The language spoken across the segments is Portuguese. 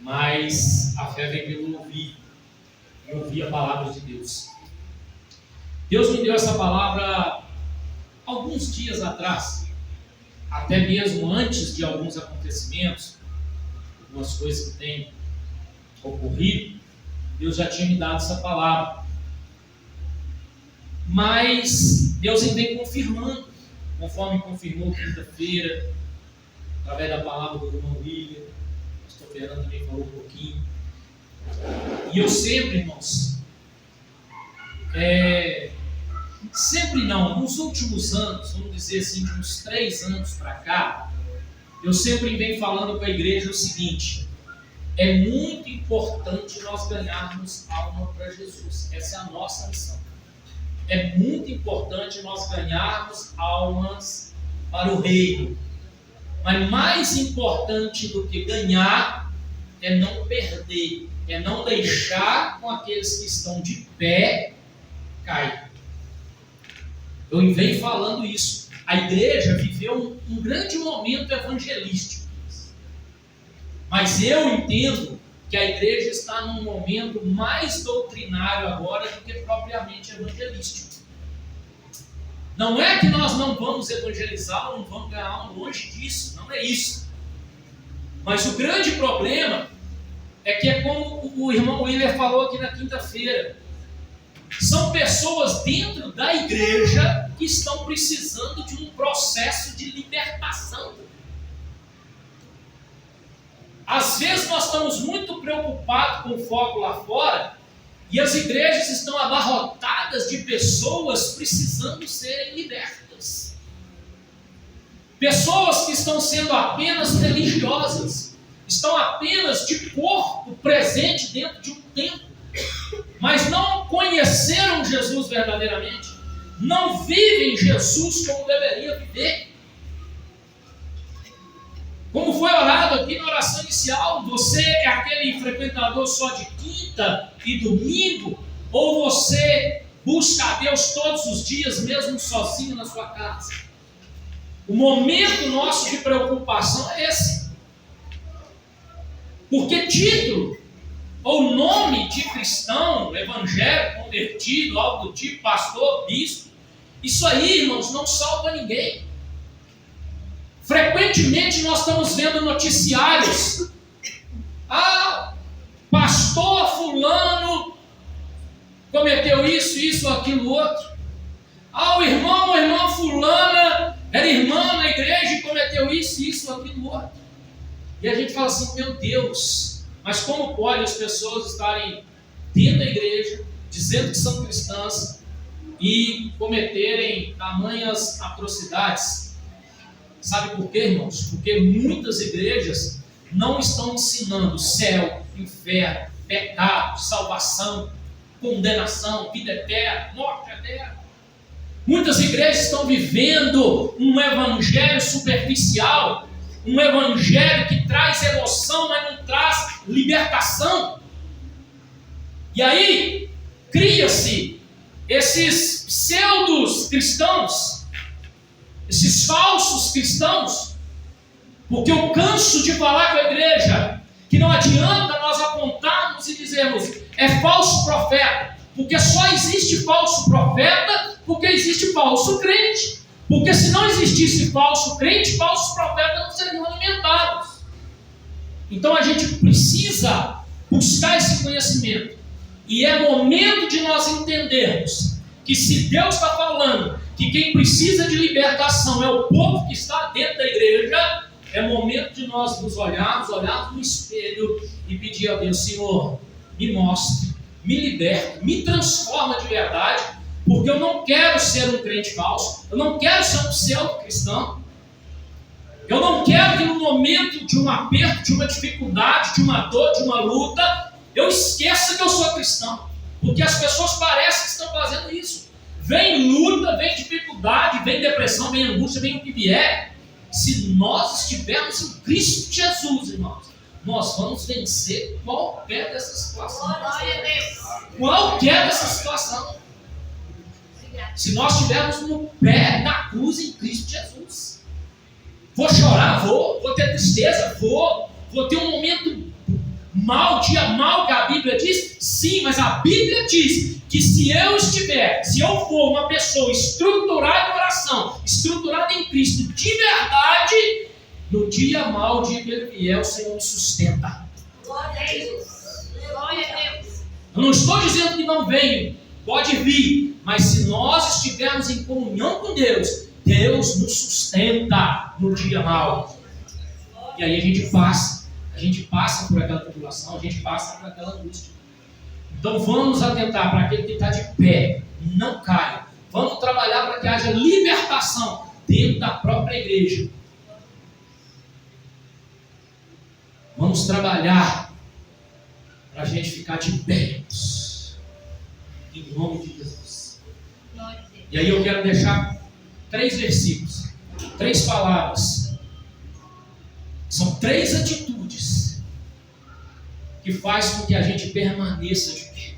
mas a fé vem pelo ouvir, e ouvir a palavra de Deus. Deus me deu essa palavra alguns dias atrás, até mesmo antes de alguns acontecimentos, algumas coisas que têm ocorrido. Deus já tinha me dado essa palavra, mas Deus vem confirmando, conforme confirmou quinta-feira, através da palavra do irmão William. O pastor Fernando também falou um pouquinho. E eu sempre, irmãos, sempre não, nos últimos anos, vamos dizer assim, de uns 3 anos para cá, eu sempre venho falando com a igreja o seguinte: é muito importante nós ganharmos alma para Jesus. Essa é a nossa missão. É muito importante nós ganharmos almas para o reino. Mas mais importante do que ganhar é não perder, é não deixar com aqueles que estão de pé cair. Eu venho falando isso. A igreja viveu um grande momento evangelístico. Mas eu entendo que a igreja está num momento mais doutrinário agora do que propriamente evangelístico. Não é que nós não vamos evangelizar ou não vamos ganhar alma, longe disso, não é isso. Mas o grande problema é que é como o irmão William falou aqui na quinta-feira. São pessoas dentro da igreja que estão precisando de um processo de libertação. Às vezes nós estamos muito preocupados com o foco lá fora e as igrejas estão abarrotadas de pessoas precisando serem libertas. Pessoas que estão sendo apenas religiosas, estão apenas de corpo presente dentro de um templo, mas não conheceram Jesus verdadeiramente, não vivem Jesus como deveria viver. Como foi orado aqui na oração inicial, você é aquele frequentador só de quinta e domingo, ou você busca a Deus todos os dias, mesmo sozinho na sua casa? O momento nosso de preocupação é esse. Porque título ou nome de cristão, evangélico, convertido, algo do tipo, pastor, bispo, isso aí, irmãos, não salva ninguém. Frequentemente nós estamos vendo noticiários. Pastor fulano cometeu isso, aquilo, outro. O irmão ou irmã fulana era irmã na igreja e cometeu isso, aquilo, outro. E a gente fala assim: meu Deus, mas como pode as pessoas estarem dentro da igreja, dizendo que são cristãs e cometerem tamanhas atrocidades? Sabe por quê, irmãos? Porque muitas igrejas não estão ensinando céu, inferno, pecado, salvação, condenação, vida eterna, morte eterna. Muitas igrejas estão vivendo um evangelho superficial, um evangelho que traz emoção, mas não traz libertação. E aí, cria-se esses pseudos cristãos, esses falsos cristãos, porque eu canso de falar com a igreja que não adianta nós apontarmos e dizermos é falso profeta, porque só existe falso profeta porque existe falso crente. Porque se não existisse falso crente, falsos profetas não seriam alimentados. Então a gente precisa buscar esse conhecimento, e é momento de nós entendermos que se Deus está falando que quem precisa de libertação é o povo que está dentro da igreja, é momento de nós nos olharmos no espelho e pedir a Deus: Senhor, me mostre, me liberte, me transforma de verdade, porque eu não quero ser um crente falso, eu não quero ser um pseudo-cristão, eu não quero que no momento de um aperto, de uma dificuldade, de uma dor, de uma luta, eu esqueça que eu sou cristão, porque as pessoas parecem que estão fazendo isso. Vem luta, vem dificuldade, vem depressão, vem angústia, vem o que vier. Se nós estivermos em Cristo Jesus, irmãos, nós vamos vencer qualquer dessa situação. Qualquer dessa situação. Se nós estivermos no pé, na cruz em Cristo Jesus. Vou chorar? Vou ter tristeza? Vou ter um momento mal, dia mal que a Bíblia diz? Sim, mas a Bíblia diz que se eu for uma pessoa estruturada em oração, estruturada em Cristo de verdade, no dia mal, o dia que Ele vier, o Senhor me sustenta. Glória a Deus. Glória a Deus. Eu não estou dizendo que não venho, pode vir, mas se nós estivermos em comunhão com Deus, Deus nos sustenta no dia mal. E aí a gente passa por aquela tribulação, a gente passa por aquela angústia. Então vamos atentar para aquele que está de pé, não caia. Vamos trabalhar para que haja libertação dentro da própria igreja. Vamos trabalhar para a gente ficar de pé, em nome de Jesus. E aí eu quero deixar 3 versículos, 3 palavras. São 3 atitudes que faz com que a gente permaneça de pé.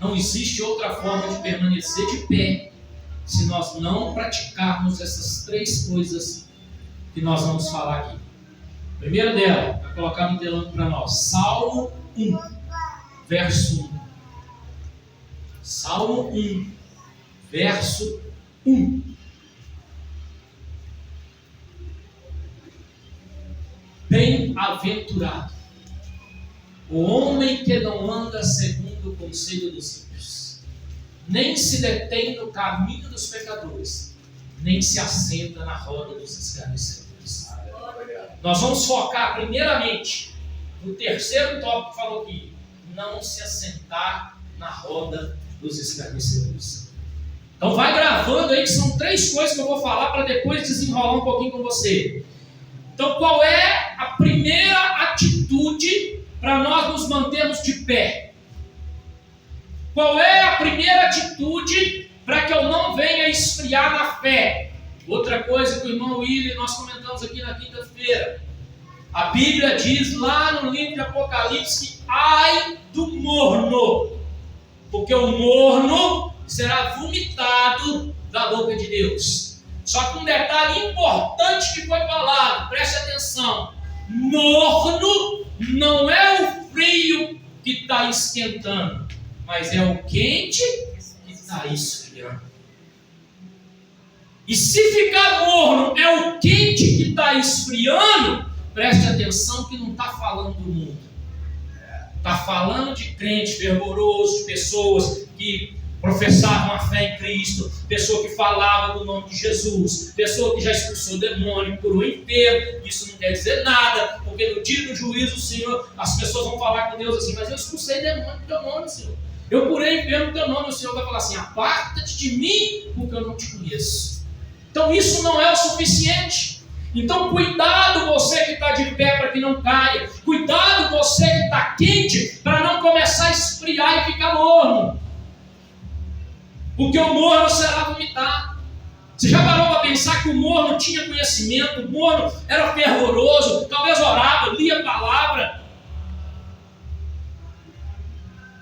Não existe outra forma de permanecer de pé se nós não praticarmos essas 3 coisas que nós vamos falar aqui. A primeira dela, vai colocar no telão para nós, Salmo 1, verso 1. Salmo 1, verso 1. Bem-aventurado o homem que não anda segundo o conselho dos ímpios, nem se detém no caminho dos pecadores, nem se assenta na roda dos escarnecedores. Nós vamos focar primeiramente no terceiro tópico que falou aqui: não se assentar na roda dos escarnecedores. Então vai gravando aí, que são 3 coisas que eu vou falar para depois desenrolar um pouquinho com você. Então qual é a primeira atitude para nós nos mantermos de pé? Qual é a primeira atitude para que eu não venha esfriar na fé? Outra coisa que o irmão William nós comentamos aqui na quinta-feira. A Bíblia diz lá no livro de Apocalipse que ai do morno, porque o morno será vomitado da boca de Deus. Só que um detalhe importante que foi falado, preste atenção: morno não é o frio que está esquentando, mas é o quente que está esfriando. E se ficar morno é o quente que está esfriando, preste atenção que não está falando do mundo. Está falando de crente fervoroso, de pessoas que professavam a fé em Cristo, pessoa que falava do nome de Jesus, pessoa que já expulsou demônio, curou enfermo. Isso não quer dizer nada, porque no dia do juízo, o Senhor, as pessoas vão falar com Deus assim: mas eu expulsei demônio no teu nome, Senhor. Eu curei enfermo no teu nome. O Senhor vai falar assim: aparta-te de mim, porque eu não te conheço. Então isso não é o suficiente. Então cuidado você que está de pé para que não caia. Cuidado você que está quente para não começar a esfriar e ficar morno. Porque o morno será vomitado. Você já parou para pensar que o morno tinha conhecimento? O morno era fervoroso, talvez orava, lia a palavra,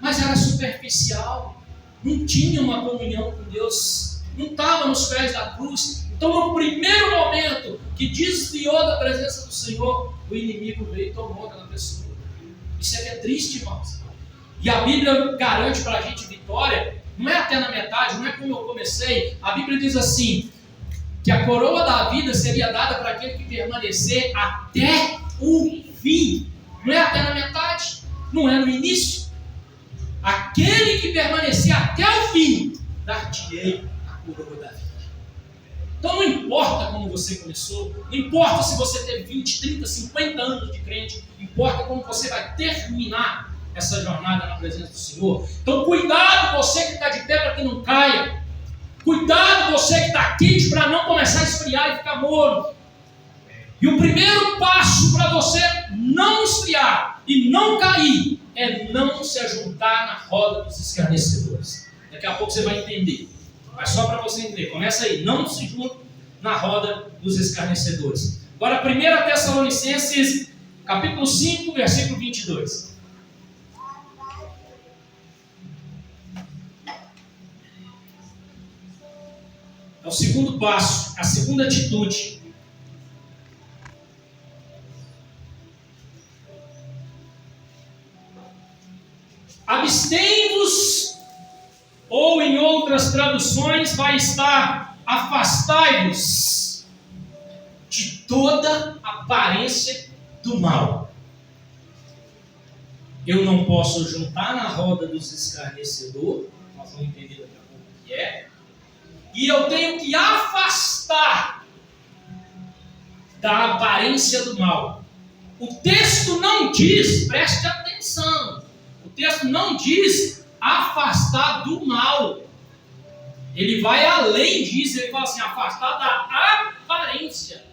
mas era superficial, não tinha uma comunhão com Deus, não estava nos pés da cruz. Então no primeiro momento que desviou da presença do Senhor, o inimigo veio e tomou aquela pessoa. Isso é que é triste, irmãos. E a Bíblia garante para a gente vitória. Não é até na metade, não é como eu comecei. A Bíblia diz assim, que a coroa da vida seria dada para aquele que permanecer até o fim. Não é até na metade, não é no início. Aquele que permanecer até o fim, dar-te-ei a coroa da vida. Então não importa como você começou, não importa se você teve 20, 30, 50 anos de crente, importa como você vai terminar essa jornada na presença do Senhor. Então cuidado você que está de pé para que não caia. Cuidado você que está quente para não começar a esfriar e ficar morno. E o primeiro passo para você não esfriar e não cair é não se ajuntar na roda dos escarnecedores. Daqui a pouco você vai entender. Mas só para você entender, começa aí, não se junte na roda dos escarnecedores. Agora 1 Tessalonicenses capítulo 5, versículo 22. É o segundo passo, a segunda atitude. Abstém-vos, ou em outras traduções vai estar afastai-vos de toda aparência do mal. Eu não posso juntar na roda dos escarnecedores, nós vamos entender daqui a pouco o que é, e eu tenho que afastar da aparência do mal. O texto não diz, preste atenção, o texto não diz afastar do mal. Ele vai além disso, ele fala assim, afastar da aparência.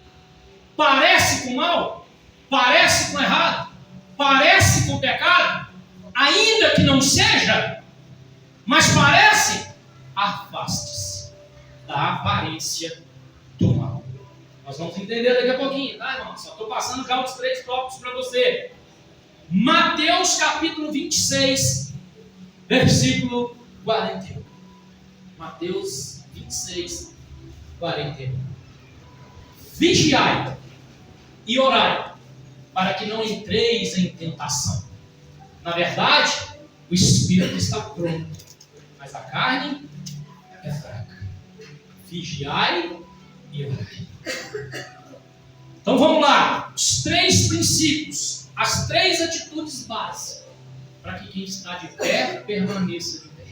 Parece com mal, parece com errado, parece com pecado, ainda que não seja, mas parece, afaste-se da aparência do mal. Nós vamos entender daqui a pouquinho, tá, irmão? Só estou passando já os 3 tópicos para você. Mateus capítulo 26, versículo 41. Mateus 26, 41. Vigiai e orai, para que não entreis em tentação. Na verdade, o espírito está pronto, mas a carne é fraca. Vigiai e orai. Então vamos lá, os 3 princípios, as 3 atitudes básicas, para que quem está de pé permaneça de pé.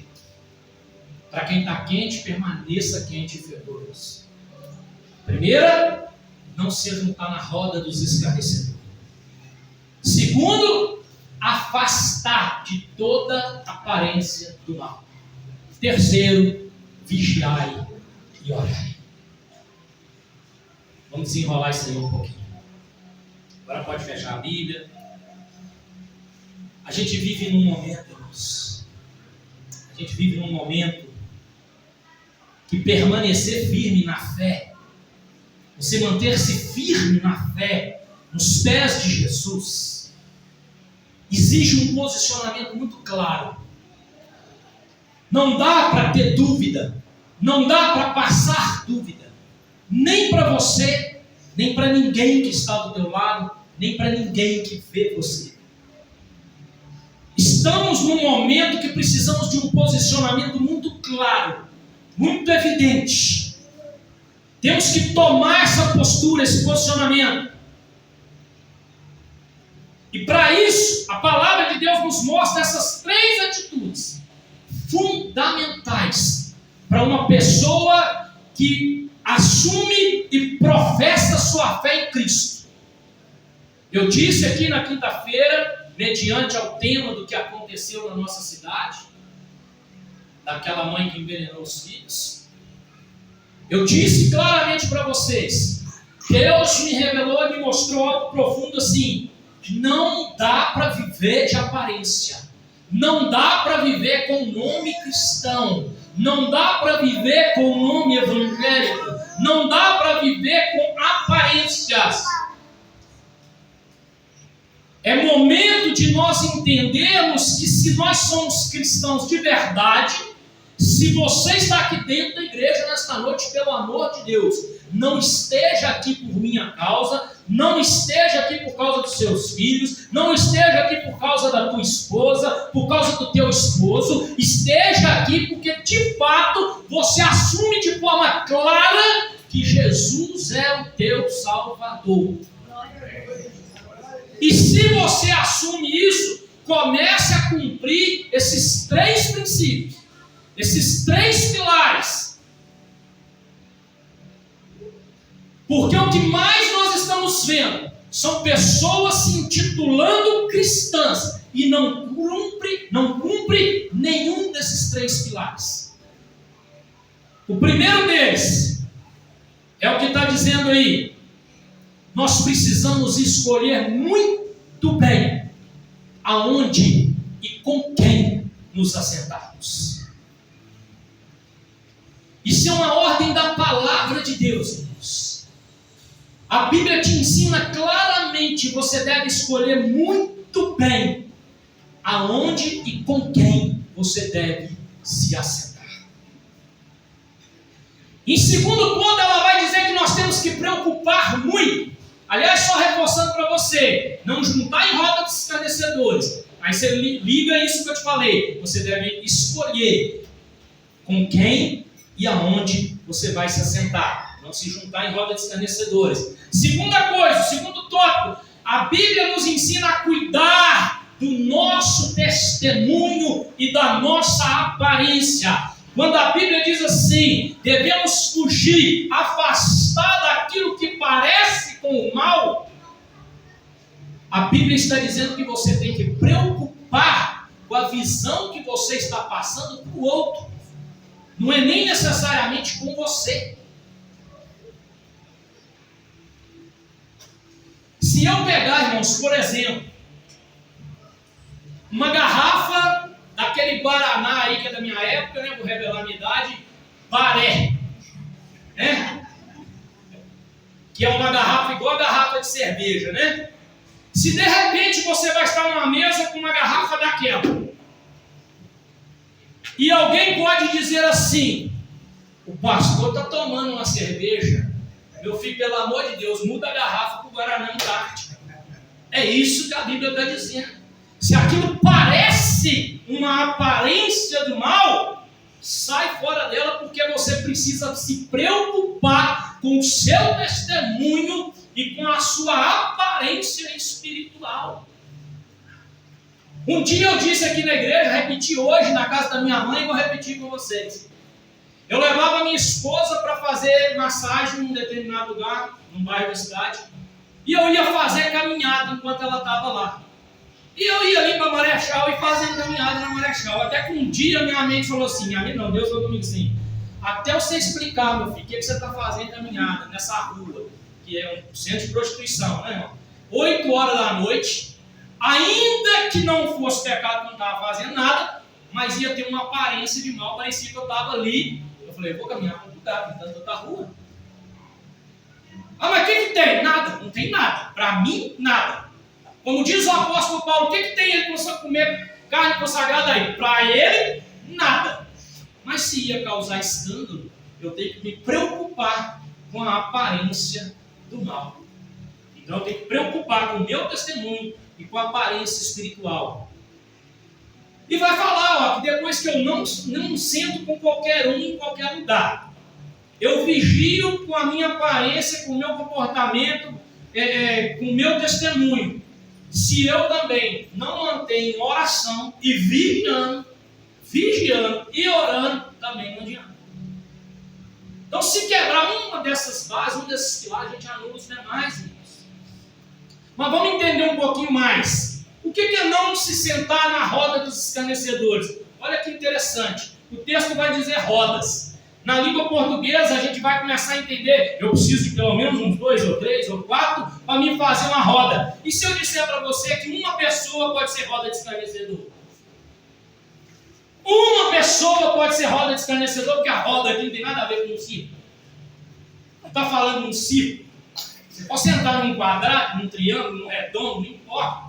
Para quem está quente, permaneça quente e fervoroso. Primeira, não se juntar na roda dos escarnecedores. Segundo, afastar de toda aparência do mal. Terceiro, vigiai e orai. Vamos desenrolar isso aí um pouquinho. Agora pode fechar a Bíblia. A gente vive num momento, irmãos. A gente vive num momento que permanecer firme na fé, você manter-se firme na fé, nos pés de Jesus, exige um posicionamento muito claro. Não dá para ter dúvida, não dá para passar dúvida, nem para você, nem para ninguém que está do teu lado, nem para ninguém que vê você. Estamos num momento que precisamos de um posicionamento muito claro, muito evidente. Temos que tomar essa postura, esse posicionamento. E para isso, a palavra de Deus nos mostra essas 3 atitudes fundamentais para uma pessoa que assume e professa sua fé em Cristo. Eu disse aqui na quinta-feira, mediante ao tema do que aconteceu na nossa cidade, daquela mãe que envenenou os filhos, eu disse claramente para vocês, Deus me revelou e me mostrou algo profundo assim: não dá para viver de aparência, não dá para viver com nome cristão, não dá para viver com nome evangélico, não dá para viver com aparências. É momento de nós entendermos que se nós somos cristãos de verdade, se você está aqui dentro da igreja nesta noite, pelo amor de Deus, não esteja aqui por minha causa, não esteja aqui por causa dos seus filhos, não esteja aqui por causa da tua esposa, por causa do teu esposo, esteja aqui porque de fato você assume de forma clara que Jesus é o teu Salvador. E se você assume isso, comece a cumprir esses 3 princípios, esses 3 pilares. Porque o que mais nós estamos vendo são pessoas se intitulando cristãs e não cumpre nenhum desses 3 pilares. O primeiro deles é o que está dizendo aí: nós precisamos escolher muito bem aonde e com quem nos assentarmos. Isso é uma ordem da palavra de Deus, irmãos. A Bíblia te ensina claramente, você deve escolher muito bem aonde e com quem você deve se assentar. Em segundo ponto, ela vai dizer que nós temos que preocupar muito. Aliás, só reforçando para você, não juntar em roda dos escarnecedores, Aí você liga isso que eu te falei. Você deve escolher com quem e aonde você vai se assentar. Não se juntar em roda de escarnecedores. Segunda coisa, segundo tópico. A Bíblia nos ensina a cuidar do nosso testemunho e da nossa aparência. Quando a Bíblia diz assim, devemos fugir, afastar daquilo que parece com o mal, a Bíblia está dizendo que você tem que preocupar com a visão que você está passando para o outro. Não é nem necessariamente com você. Se eu pegar, irmãos, por exemplo, uma garrafa daquele Guaraná aí que é da minha época, né? Vou revelar a minha idade, Baré, né? Que é uma garrafa igual a garrafa de cerveja, né? Se de repente você vai estar numa mesa com uma garrafa daquela, e alguém pode dizer assim, o pastor está tomando uma cerveja, meu filho, pelo amor de Deus, muda a garrafa para o Guaraná Antártica. É isso que a Bíblia está dizendo. Se aquilo parece uma aparência do mal, sai fora dela, porque você precisa se preocupar com o seu testemunho e com a sua aparência espiritual. Um dia eu disse aqui na igreja, repeti hoje na casa da minha mãe e vou repetir com vocês. Eu levava minha esposa para fazer massagem em um determinado lugar, num bairro da cidade, e eu ia fazer caminhada enquanto ela estava lá. E eu ia ali para Marechal e fazendo caminhada na Marechal. Até que um dia minha mente falou assim, a mim não, Deus falou comigo assim, até você explicar, meu filho, o que você está fazendo caminhada nessa rua, que é um centro de prostituição, né, irmão? 8 horas da noite, ainda que não fosse pecado, não estava fazendo nada, mas ia ter uma aparência de mal, parecia que eu estava ali. Eu falei, vou caminhar para um lugar, tem tanta outra rua. Ah, mas o que tem? Nada, não tem nada. Para mim, nada. Como diz o apóstolo Paulo, o que tem ele para comer carne consagrada aí? Para ele, nada. Mas se ia causar escândalo, eu tenho que me preocupar com a aparência do mal. Então eu tenho que preocupar com o meu testemunho e com a aparência espiritual. E vai falar, ó, que depois que eu não sento com qualquer um em qualquer lugar, eu vigio com a minha aparência, com o meu comportamento, com o meu testemunho. Se eu também não mantenho oração e vigiando e orando, também não adianta. Então, se quebrar uma dessas bases, um desses pilares, a gente anula os demais, irmãos. Mas vamos entender um pouquinho mais. O que é não se sentar na roda dos escarnecedores? Olha que interessante. O texto vai dizer rodas. Na língua portuguesa, a gente vai começar a entender, eu preciso de pelo menos uns 2 ou 3 ou 4 para me fazer uma roda. E se eu disser para você que uma pessoa pode ser roda de escarnecedor? Uma pessoa pode ser roda de escarnecedor, porque a roda aqui não tem nada a ver com um círculo. Não está falando de um círculo. Você pode sentar num quadrado, num triângulo, num redondo, não importa.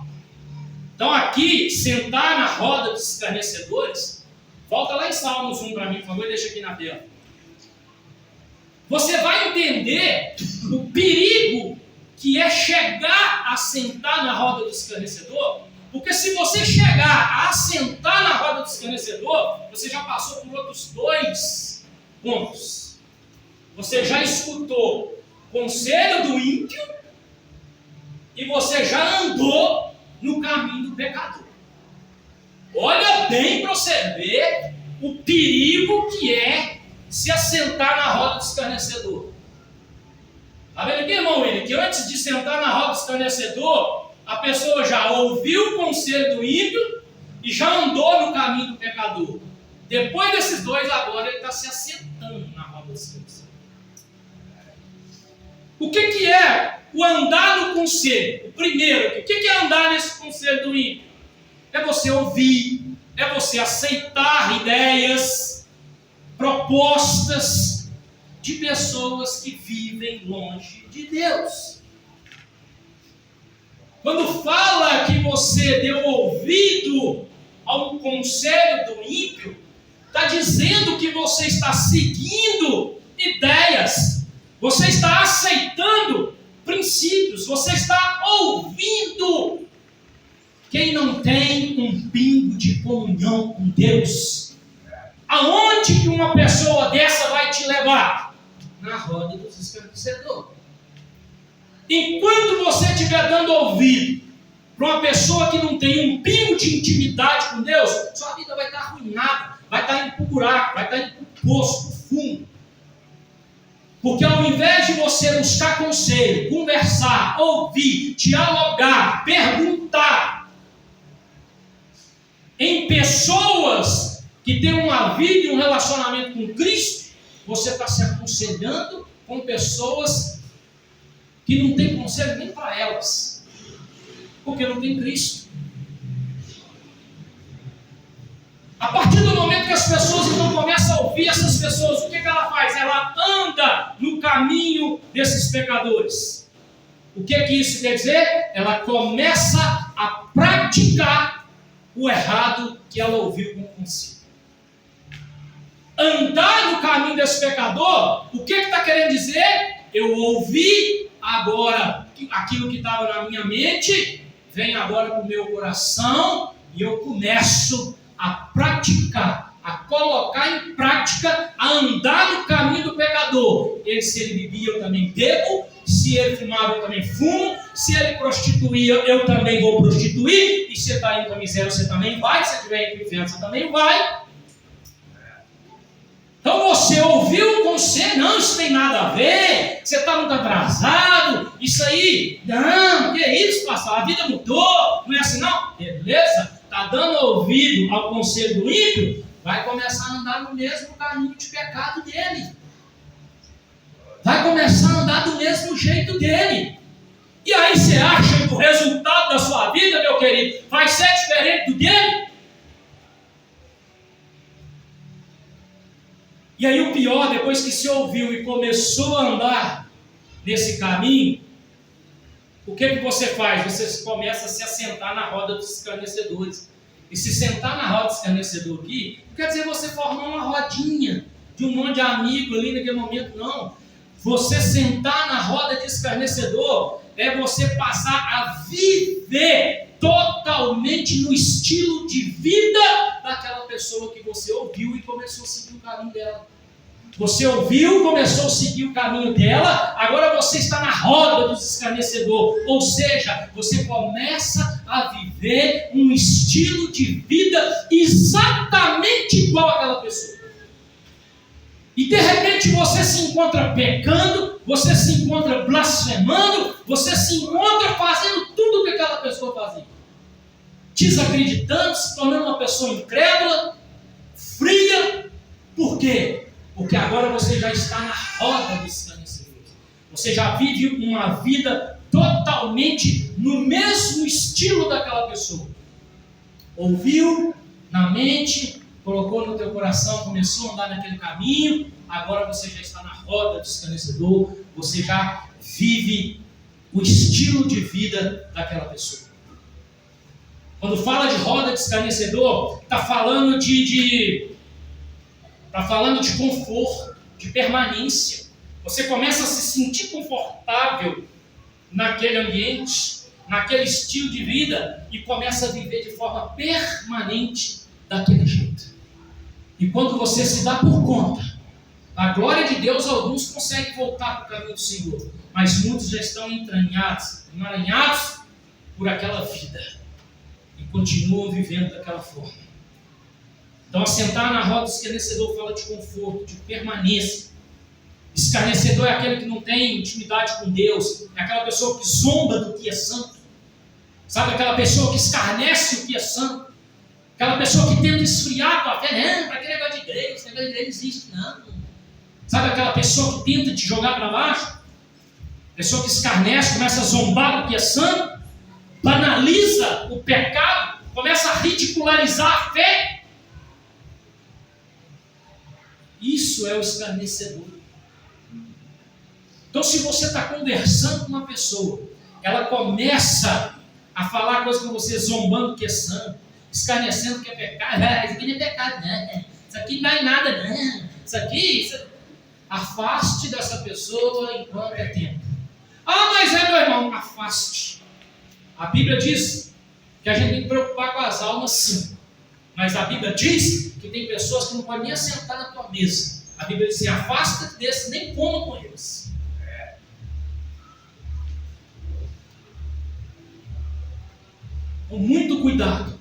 Então aqui, sentar na roda dos escarnecedores, volta lá em Salmos 1 para mim, por favor, e deixa aqui na tela. Você vai entender o perigo que é chegar a sentar na roda do escarnecedor, porque se você chegar a sentar na roda do escarnecedor, você já passou por outros 2 pontos. Você já escutou o conselho do ímpio e você já andou no caminho do pecador. Olha bem para você ver o perigo que é se assentar na roda do escarnecedor. Está vendo aqui, irmão William? Que antes de sentar na roda do escarnecedor, a pessoa já ouviu o conselho do ímpio e já andou no caminho do pecador. Depois desses 2, agora ele está se assentando na roda do escarnecedor. O que é o andar no conselho? O primeiro, o que é andar nesse conselho do ímpio? É você ouvir, é você aceitar ideias, propostas de pessoas que vivem longe de Deus. Quando fala que você deu ouvido ao conselho do ímpio, está dizendo que você está seguindo ideias, você está aceitando princípios, você está ouvindo quem não tem um pingo de comunhão com Deus, aonde que uma pessoa dessa vai te levar? Na roda dos escarnecedores. Enquanto você estiver dando ouvido para uma pessoa que não tem um pingo de intimidade com Deus, sua vida vai estar arruinada, vai estar indo para o buraco, vai estar indo para o poço, para o fundo. Porque ao invés de você buscar conselho, conversar, ouvir, dialogar, perguntar em pessoas que têm uma vida e um relacionamento com Cristo, você está se aconselhando com pessoas que não têm conselho nem para elas, porque não tem Cristo. A partir do momento que as pessoas então começam a ouvir essas pessoas, o que ela faz? Ela anda no caminho desses pecadores. O que isso quer dizer? Ela começa a praticar o errado que ela ouviu com consigo. Andar no caminho desse pecador, o que está querendo dizer? Eu ouvi agora aquilo que estava na minha mente, vem agora para o meu coração e eu começo a praticar, a colocar em prática, a andar no caminho do pecador. Se ele bebia, eu também bebo. Se ele fumava, eu também fumo. Se ele prostituía, eu também vou prostituir. E se você está indo para a miséria, você também vai. Se você estiver indo para o inferno, você também vai. Então você ouviu o conselho, não, isso tem nada a ver, você está muito atrasado, isso aí, não, que isso, pastor, a vida mudou, não é assim não? Beleza? Está dando ouvido ao conselho do ímpio, vai começar a andar no mesmo caminho de pecado dele. Vai começar a andar do mesmo jeito dele. E aí você acha que o resultado da sua vida, meu querido, vai ser diferente do dele? E aí o pior, depois que se ouviu e começou a andar nesse caminho, o que você faz? Você começa a se assentar na roda dos escarnecedores. E se sentar na roda do escarnecedor aqui, não quer dizer você formar uma rodinha de um monte de amigos ali naquele momento, não. Você sentar na roda de escarnecedor é você passar a viver totalmente no estilo de vida daquela pessoa que você ouviu e começou a seguir o caminho dela. Você ouviu, começou a seguir o caminho dela, agora você está na roda dos escarnecedores. Ou seja, você começa a viver um estilo de vida exatamente igual àquela pessoa. E de repente você se encontra pecando, você se encontra blasfemando, você se encontra fazendo tudo o que aquela pessoa fazia. Desacreditando, se tornando uma pessoa incrédula, fria. Por quê? Porque agora você já está na roda dos escarnecedores. Você já vive uma vida totalmente no mesmo estilo daquela pessoa. Ouviu na mente, colocou no teu coração, começou a andar naquele caminho, agora você já está na roda do escarnecedor, você já vive o estilo de vida daquela pessoa. Quando fala de roda de escarnecedor, está falando de conforto, de permanência. Você começa a se sentir confortável naquele ambiente, naquele estilo de vida, e começa a viver de forma permanente daquele jeito. E quando você se dá por conta, a glória de Deus, alguns conseguem voltar para o caminho do Senhor, mas muitos já estão emaranhados por aquela vida e continuam vivendo daquela forma. Então, assentar na roda do escarnecedor fala de conforto, de permanência. Escarnecedor é aquele que não tem intimidade com Deus, é aquela pessoa que zomba do que é santo. Sabe, aquela pessoa que escarnece o que é santo, aquela pessoa que tenta esfriar a tua fé. Não, para que negócio de igreja? Esse negócio de igreja não existe, não. Sabe, aquela pessoa que tenta te jogar para baixo, pessoa que escarnece, começa a zombar do que é santo, banaliza o pecado, começa a ridicularizar a fé. Isso é o escarnecedor. Então, se você está conversando com uma pessoa, ela começa a falar coisas com você, zombando que é santo, escarnecendo que é pecado. Isso aqui não é pecado, não. Isso aqui não é nada, não. Isso aqui. Afaste dessa pessoa enquanto é tempo. Ah, mas meu irmão, afaste. A Bíblia diz que que a gente tem que preocupar com as almas, sim. Mas a Bíblia diz que tem pessoas que não podem nem assentar na tua mesa. A Bíblia diz assim: afasta-te desses, nem coma com eles. Com muito cuidado.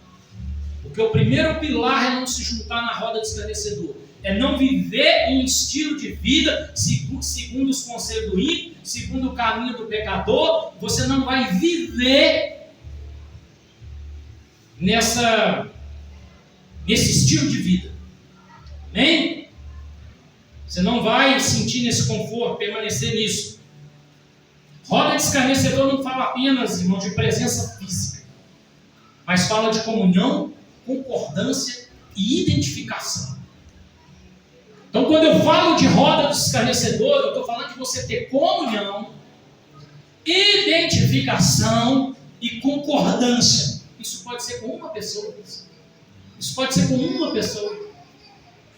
Porque o primeiro pilar é não se juntar na roda do escarnecedor. É não viver um estilo de vida segundo os conselhos do ímpio, segundo o caminho do pecador. Você não vai viver nesse estilo de vida. Amém? Você não vai sentir nesse conforto, permanecer nisso. Roda de escarnecedor não fala apenas, irmão, de presença física, mas fala de comunhão, concordância e identificação. Então, quando eu falo de roda do escarnecedor, eu estou falando de você ter comunhão, identificação e concordância. Isso pode ser com uma pessoa. Isso pode ser com uma pessoa.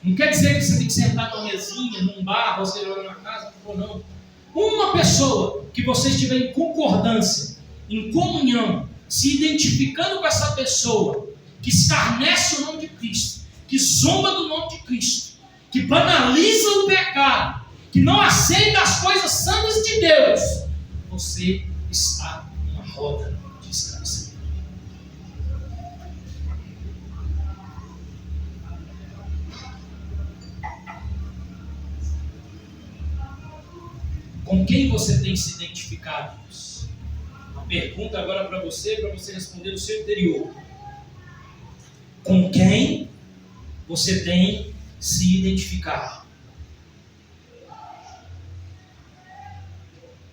Não quer dizer que você tem que sentar numa mesinha, num bar, você vai na casa, ou não. Uma pessoa que você estiver em concordância, em comunhão, se identificando com essa pessoa, que escarnece o nome de Cristo, que zomba do nome de Cristo, que banaliza o pecado, que não aceita as coisas santas de Deus, você está numa roda de escarnecedor. Com quem você tem se identificado? Uma pergunta agora para você responder no seu interior. Com quem você tem se identificado?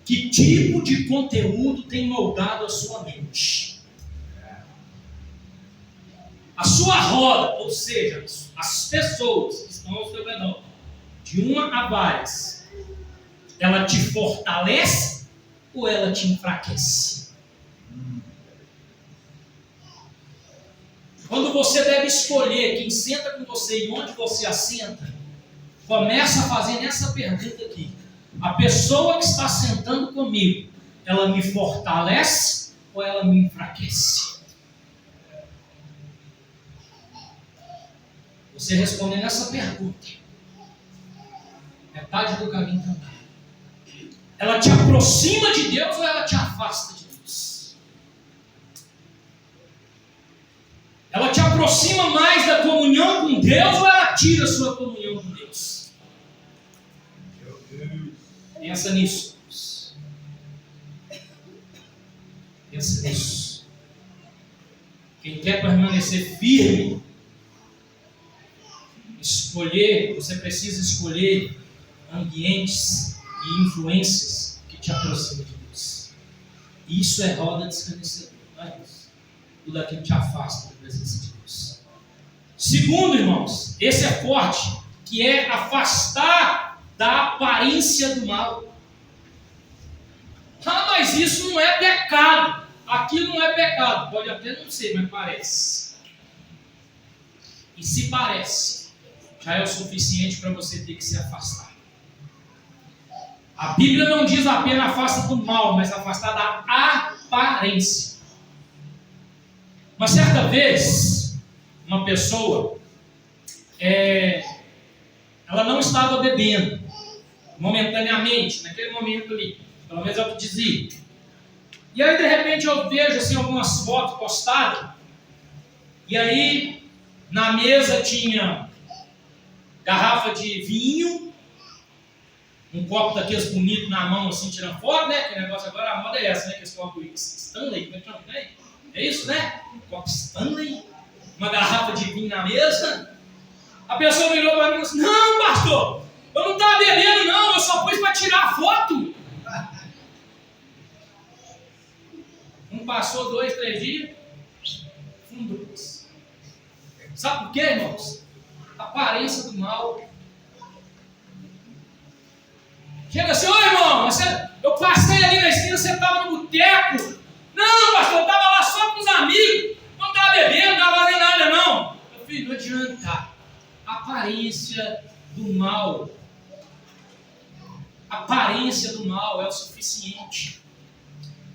Que tipo de conteúdo tem moldado a sua mente? A sua roda, ou seja, as pessoas que estão ao seu redor, de uma a várias, ela te fortalece ou ela te enfraquece? Quando você deve escolher quem senta com você e onde você assenta, começa a fazer essa pergunta aqui: a pessoa que está sentando comigo, ela me fortalece ou ela me enfraquece? Você respondendo essa pergunta, metade do caminho também. Ela te aproxima de Deus ou ela te afasta de Deus? Ela te aproxima mais da comunhão com Deus ou ela tira a sua comunhão com Deus? Pensa nisso. Pensa nisso. Quem quer permanecer firme, você precisa escolher ambientes e influências que te aproximam de Deus. Isso é roda de escarnecedor, não é isso? Tudo aquilo que te afasta da presença de Deus. Segundo, irmãos, esse é forte, que é afastar da aparência do mal. Ah, mas isso não é pecado. Aquilo não é pecado. Pode até não ser, mas parece. E se parece, já é o suficiente para você ter que se afastar. A Bíblia não diz apenas afasta do mal, mas afastar da aparência. Uma certa vez, uma pessoa, ela não estava bebendo, momentaneamente, naquele momento ali, pelo menos é o que dizia. E aí, de repente, eu vejo assim, algumas fotos postadas, e aí, na mesa tinha garrafa de vinho, um copo daqueles bonitos na mão, assim, tirando foto, né? Que negócio agora, a moda é essa, né? Que esse copo Stanley, como é que chama? É isso, né? Um copo Stanley, uma garrafa de vinho na mesa. A pessoa virou para mim e disse: não, pastor, eu não estava bebendo, não, eu só pus para tirar a foto. Não passou 2, 3 dias, fundo. Sabe por quê, irmãos? Aparência do mal. Chega assim: ô irmão, eu passei ali na esquina, você estava no boteco. Não, pastor, eu estava lá só com os amigos, não estava bebendo, não estava fazendo nada, não. Meu filho, não adianta. Aparência do mal. Aparência do mal é o suficiente.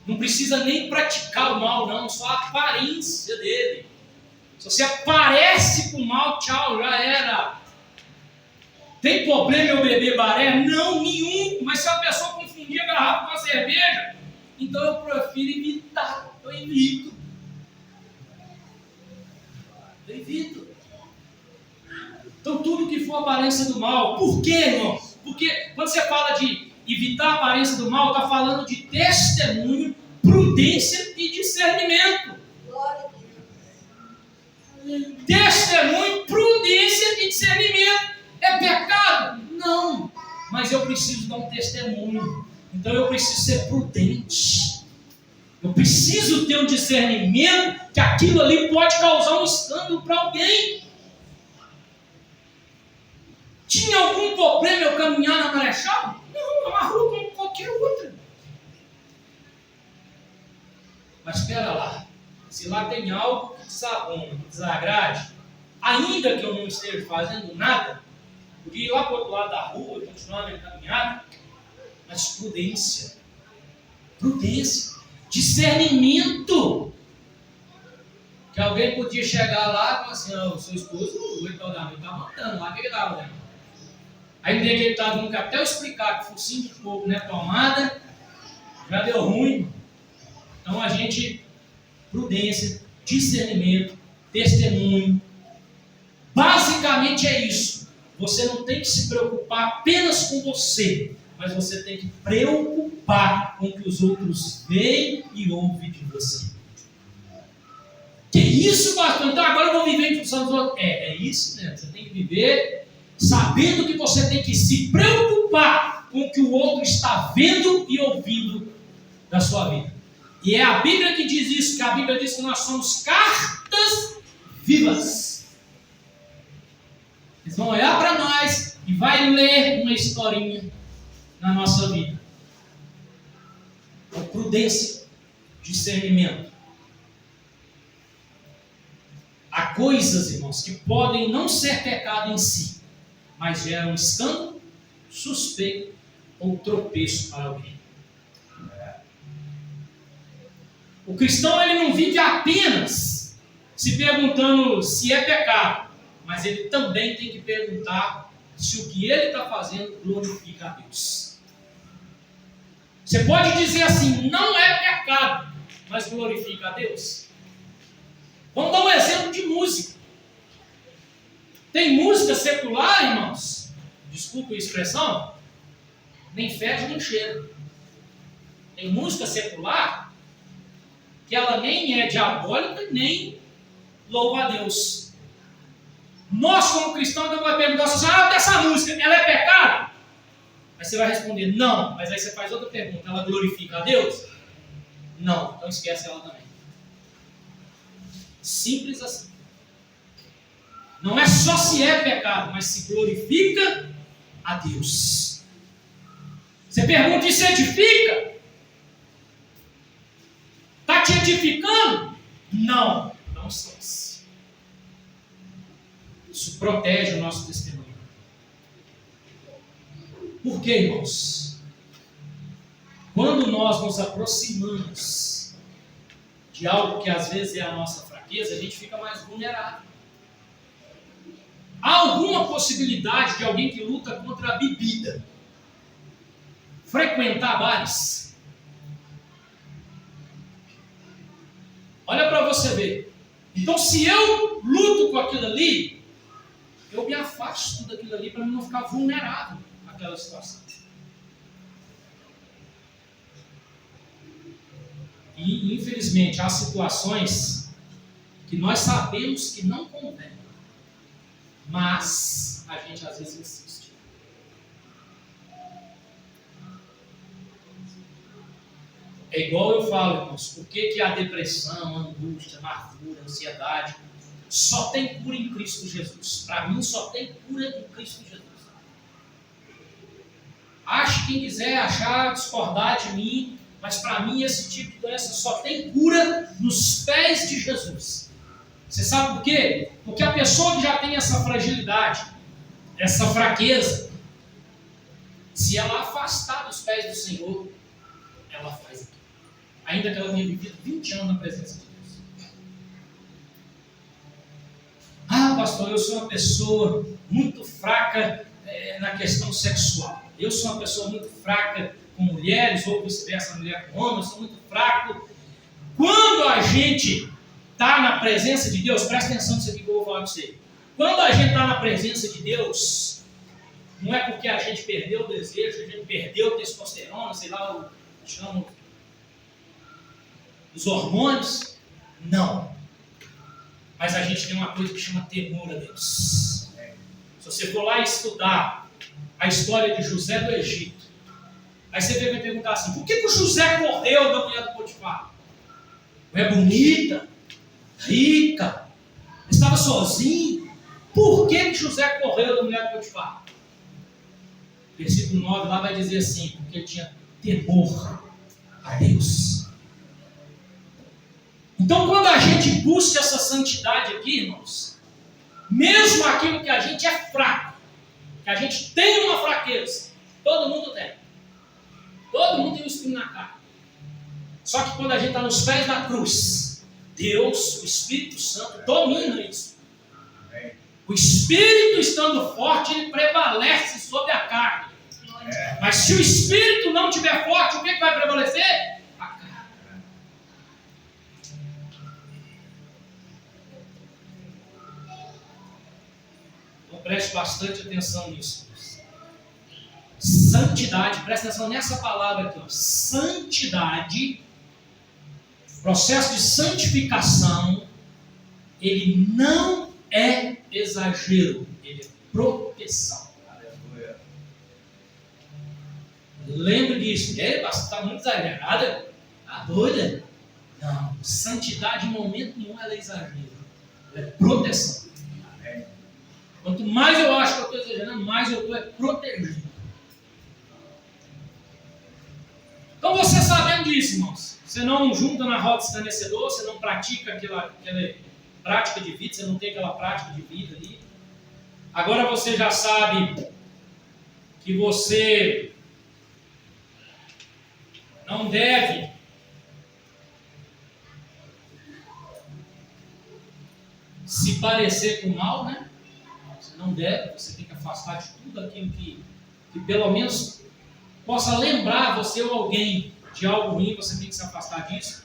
Não precisa nem praticar o mal, não, só a aparência dele. Se você aparece com o mal, tchau, já era. Tem problema eu beber baré? Não, nenhum. Mas se a pessoa confundir a garrafa com a cerveja, então eu prefiro evitar. Eu evito. Então tudo que for aparência do mal. Por quê, irmão? Porque quando você fala de evitar a aparência do mal, está falando de testemunho, prudência e discernimento. Testemunho, prudência e discernimento. É pecado? Não. Mas eu preciso dar um testemunho. Então eu preciso ser prudente. Eu preciso ter um discernimento que aquilo ali pode causar um escândalo para alguém. Tinha algum problema eu caminhar na Marechal? Não, é uma rua como qualquer outra. Mas espera lá. Se lá tem algo que desagrade, ainda que eu não esteja fazendo nada, eu ir lá para o outro lado da rua e continuar a minha caminhada, mas prudência. Prudência. Discernimento. Que alguém podia chegar lá e falar assim, o seu esposo, o está matando lá, o que ele estava olhando? Aí no dia que ele estava nunca até eu explicar que focinho de fogo não é tomada, já deu ruim. Então a gente, prudência, discernimento, testemunho. Basicamente é isso. Você não tem que se preocupar apenas com você, mas você tem que preocupar com o que os outros veem e ouvem de você. Que isso, pastor? Então agora eu vou viver em função dos outros. É isso mesmo. Você tem que viver sabendo que você tem que se preocupar com o que o outro está vendo e ouvindo da sua vida. E é a Bíblia que diz isso, que a Bíblia diz que nós somos cartas vivas. Eles vão olhar para nós e vai ler uma historinha na nossa vida. Com prudência, discernimento. Há coisas, irmãos, que podem não ser pecado em si, mas geram escândalo, suspeito ou tropeço para alguém. O cristão ele não vive apenas se perguntando se é pecado, mas ele também tem que perguntar se o que ele está fazendo glorifica a Deus. Você pode dizer assim, não é pecado, mas glorifica a Deus. Vamos dar um exemplo de música. Tem música secular, irmãos, desculpa a expressão, nem fede nem cheira. Tem música secular que ela nem é diabólica, nem louva a Deus. Nós, como cristãos, não vamos perguntar assim, essa música, ela é pecado? Aí você vai responder, não. Mas aí você faz outra pergunta, ela glorifica a Deus? Não, então esquece ela também. Simples assim. Não é só se é pecado, mas se glorifica a Deus. Você pergunta e se edifica? Está te edificando? Não, não esquece. Isso protege o nosso testemunho. Por quê, irmãos? Quando nós nos aproximamos de algo que às vezes é a nossa fraqueza, a gente fica mais vulnerável. Há alguma possibilidade de alguém que luta contra a bebida frequentar bares? Olha para você ver. Então, se eu luto com aquilo ali, eu me afasto daquilo ali para não ficar vulnerável àquela situação. E, infelizmente, há situações que nós sabemos que não convém, mas a gente às vezes insiste. É igual eu falo, irmãos, por que a depressão, a angústia, a amargura, a ansiedade só tem cura em Cristo Jesus? Para mim só tem cura em Cristo Jesus. Ache quem quiser achar, discordar de mim, mas para mim esse tipo de doença só tem cura nos pés de Jesus. Você sabe por quê? Porque a pessoa que já tem essa fragilidade, essa fraqueza, se ela afastar dos pés do Senhor, ela faz aquilo. ainda que ela tenha vivido 20 anos na presença de Deus. Ah, pastor, eu sou uma pessoa muito fraca na questão sexual. Eu sou uma pessoa muito fraca com mulheres, ou vice-versa, mulher com homem, eu sou muito fraco. Quando a gente está na presença de Deus, presta atenção nisso aqui que eu vou falar para você. Quando a gente está na presença de Deus, não é porque a gente perdeu o desejo, a gente perdeu a testosterona, sei lá, chamam os hormônios. Não. Mas a gente tem uma coisa que chama temor a Deus. Se você for lá estudar a história de José do Egito, aí você vai perguntar assim, por que o José correu da mulher do Potifar? Não é bonita, rica, estava sozinho. Por que José correu da mulher do Potifar? Versículo 9 lá vai dizer assim, porque ele tinha temor a Deus. Então, quando a gente busca essa santidade aqui, irmãos, mesmo aquilo que a gente é fraco, que a gente tem uma fraqueza, todo mundo tem. Todo mundo tem um espinho na cara. Só que quando a gente está nos pés da cruz, Deus, o Espírito Santo, domina isso. O Espírito estando forte, ele prevalece sobre a carne. Mas se o Espírito não estiver forte, o que vai prevalecer? A carne. Então preste bastante atenção nisso. Santidade, presta atenção nessa palavra aqui, ó. Santidade, processo de santificação, ele não é exagero, ele é proteção. Aleluia. Lembre disso. Você está muito exagerada? Está doida? Não. Santidade em momento nenhum ela é exagero. Ela é proteção. Amém. Quanto mais eu acho que eu estou exagerando, mais eu estou protegido. Então você sabendo disso, irmãos, você não junta na roda escarnecedor, você não pratica aquela prática de vida, você não tem aquela prática de vida ali. Agora você já sabe que você não deve se parecer com o mal, né? Você não deve, você tem que afastar de tudo aquilo que pelo menos possa lembrar você ou alguém de algo ruim, você tem que se afastar disso.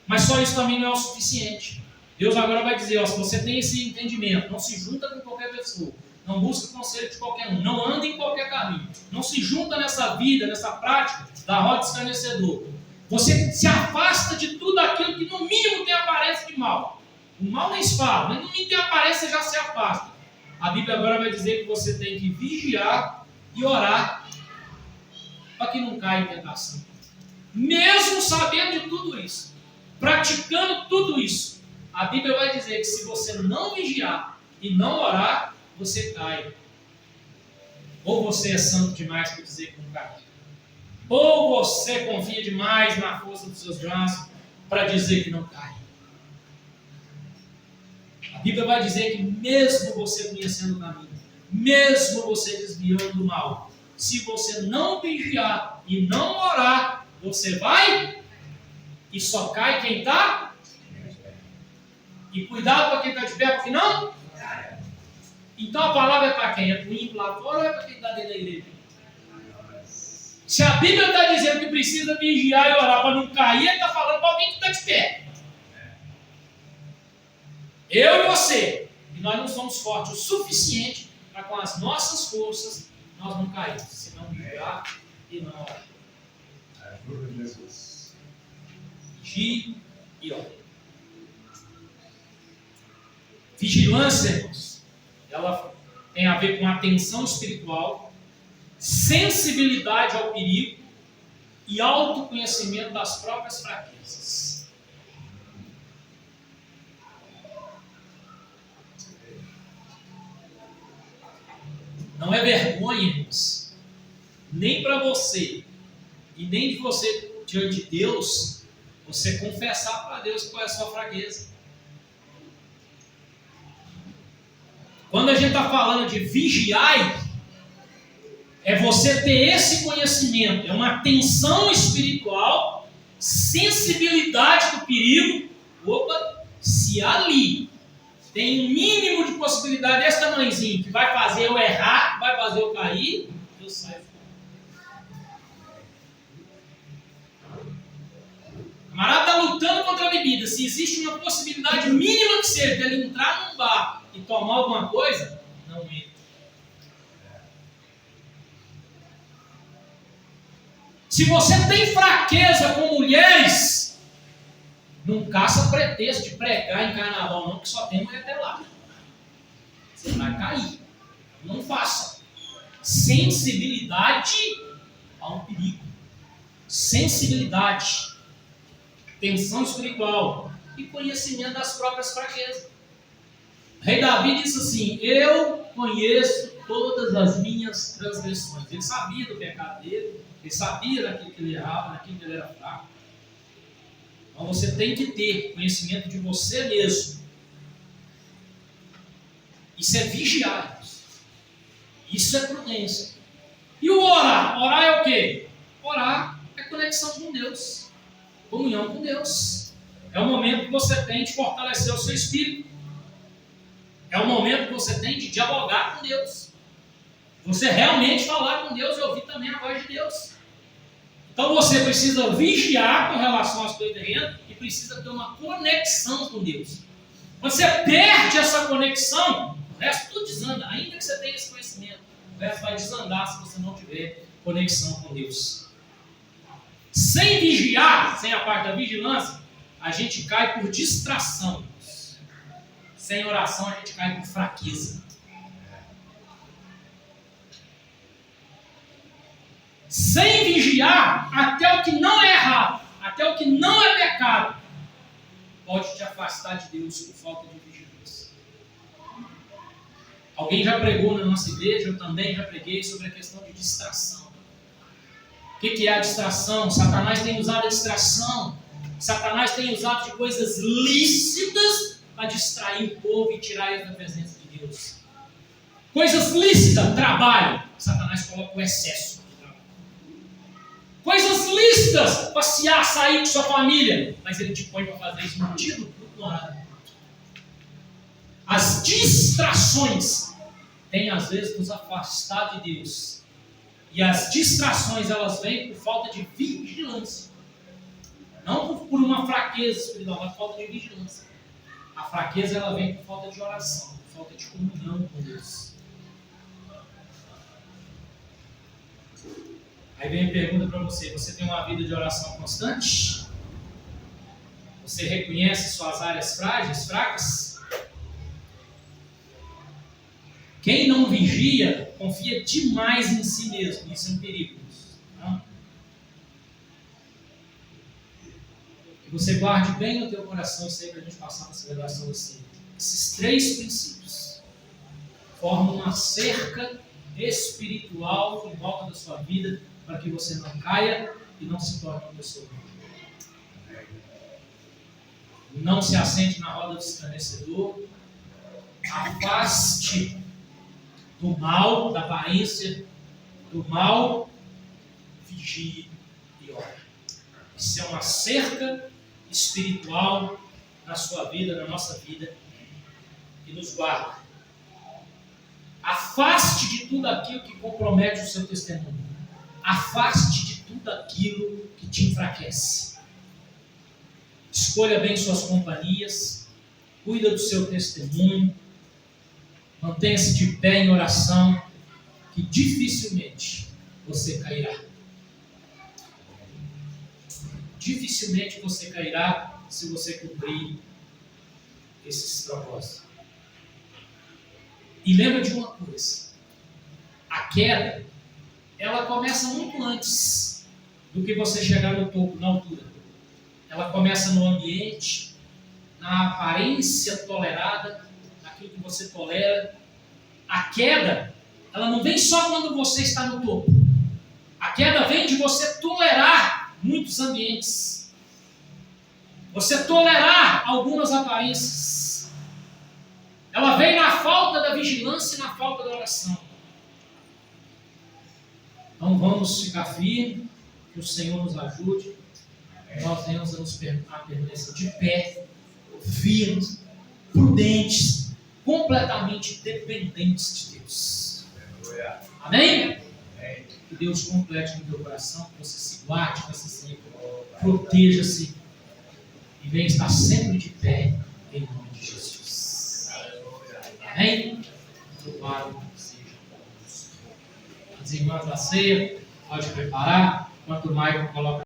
Mas só isso também não é o suficiente. Deus agora vai dizer, ó, se você tem esse entendimento, não se junta com qualquer pessoa, não busca conselho de qualquer um, não anda em qualquer caminho, não se junta nessa vida, nessa prática da roda escarnecedor. Você se afasta de tudo aquilo que no mínimo tem aparência de mal. O mal nem se fala, mas no mínimo tem aparência, já se afasta. A Bíblia agora vai dizer que você tem que vigiar e orar para que não caia em tentação. Mesmo sabendo de tudo isso, praticando tudo isso, a Bíblia vai dizer que se você não vigiar e não orar, você cai. Ou você é santo demais para dizer que não cai. Ou você confia demais na força dos seus braços para dizer que não cai. A Bíblia vai dizer que mesmo você conhecendo o caminho, mesmo você desviando do mal, se você não vigiar e não orar, você vai e só cai quem está. E cuidado para quem está de pé, porque não. Então a palavra é para quem? É para o ímpio lá fora ou é para quem está dentro da igreja? Se a Bíblia está dizendo que precisa vigiar e orar para não cair, ele está falando para alguém que está de pé. Eu e você. E nós não somos fortes o suficiente para com as nossas forças nós não caímos, se não vigiar e não orar. Ajuda Jesus. Vigie e ore. Vigilância, irmãos, ela tem a ver com atenção espiritual, sensibilidade ao perigo e autoconhecimento das próprias fraquezas. Não é vergonha, irmãos, nem para você e nem de você diante de Deus, você confessar para Deus qual é a sua fraqueza. Quando a gente está falando de vigiar, é você ter esse conhecimento, é uma atenção espiritual sensibilidade do perigo. Opa, se ali tem um mínimo de possibilidade desse tamanhozinho que vai fazer eu errar, vai fazer eu cair, eu saio. O camarada está lutando contra a bebida. Se existe uma possibilidade mínima que seja dele entrar num bar e tomar alguma coisa, não entra. Se você tem fraqueza com mulheres, não caça pretexto de pregar em carnaval, não, que só tem mulher pelada. Você vai cair. Não faça. Sensibilidade a um perigo. Sensibilidade. Tensão espiritual. E conhecimento das próprias fraquezas. O rei Davi disse assim: eu conheço todas as minhas transgressões. Ele sabia do pecado dele. Ele sabia daquilo que ele errava, daquilo que ele era fraco. Então você tem que ter conhecimento de você mesmo. Isso é vigiar. Isso é prudência. E o orar? Orar é o quê? Orar é conexão com Deus. Comunhão com Deus. É o momento que você tem de fortalecer o seu espírito. É o momento que você tem de dialogar com Deus. Você realmente falar com Deus e ouvir também a voz de Deus. Então você precisa vigiar com relação às coisas terrenas e precisa ter uma conexão com Deus. Quando você perde essa conexão, o resto tudo desanda. Ainda que você tenha esse conhecimento, o resto vai desandar se você não tiver conexão com Deus. Sem vigiar, sem a parte da vigilância, a gente cai por distração. Sem oração, a gente cai por fraqueza. Sem vigiar, até o que não é errado, até o que não é pecado, pode te afastar de Deus por falta de vigilância. Alguém já pregou na nossa igreja, eu também já preguei sobre a questão de distração. O que é a distração? Satanás tem usado a distração. Satanás tem usado de coisas lícitas para distrair o povo e tirar eles da presença de Deus. Coisas lícitas, trabalho. Satanás coloca o excesso. Coisas lícitas, passear, sair com sua família, mas ele te põe para fazer isso mentido no horário. As distrações têm às vezes nos afastado de Deus. E as distrações elas vêm por falta de vigilância. Não por uma fraqueza espiritual, mas por falta de vigilância. A fraqueza ela vem por falta de oração, por falta de comunhão com Deus. Aí vem a pergunta para você: você tem uma vida de oração constante? Você reconhece suas áreas frágeis, fracas? Quem não vigia, confia demais em si mesmo. Isso é um perigo. Não? Que você guarde bem no teu coração isso aí para a gente passar nessa revelação assim. Esses 3 princípios formam uma cerca espiritual em volta da sua vida, para que você não caia e não se torne uma pessoa ruim. Não se assente na roda do escarnecedor. Afaste do mal, da aparência do mal. Vigie e ore. Isso é uma cerca espiritual na sua vida, na nossa vida, que nos guarda. Afaste de tudo aquilo que compromete o seu testemunho. Afaste de tudo aquilo que te enfraquece. Escolha bem suas companhias. Cuida do seu testemunho. Mantenha-se de pé em oração, que dificilmente você cairá. Dificilmente você cairá se você cumprir esses propósitos. E lembra de uma coisa: a queda ela começa muito antes do que você chegar no topo, na altura. Ela começa no ambiente, na aparência tolerada, naquilo que você tolera. A queda, ela não vem só quando você está no topo. A queda vem de você tolerar muitos ambientes. Você tolerar algumas aparências. Ela vem na falta da vigilância e na falta da oração. Então vamos ficar firmes, que o Senhor nos ajude. Nós venhamos a permanecer de pé, firmes, prudentes, completamente dependentes de Deus. Amém? Que Deus complete no teu coração, que você se guarde, que você se proteja-se e venha estar sempre de pé, em nome de Jesus. Amém? Louvado seja Deus. As irmãs da ceia, pode preparar, enquanto o Michael coloca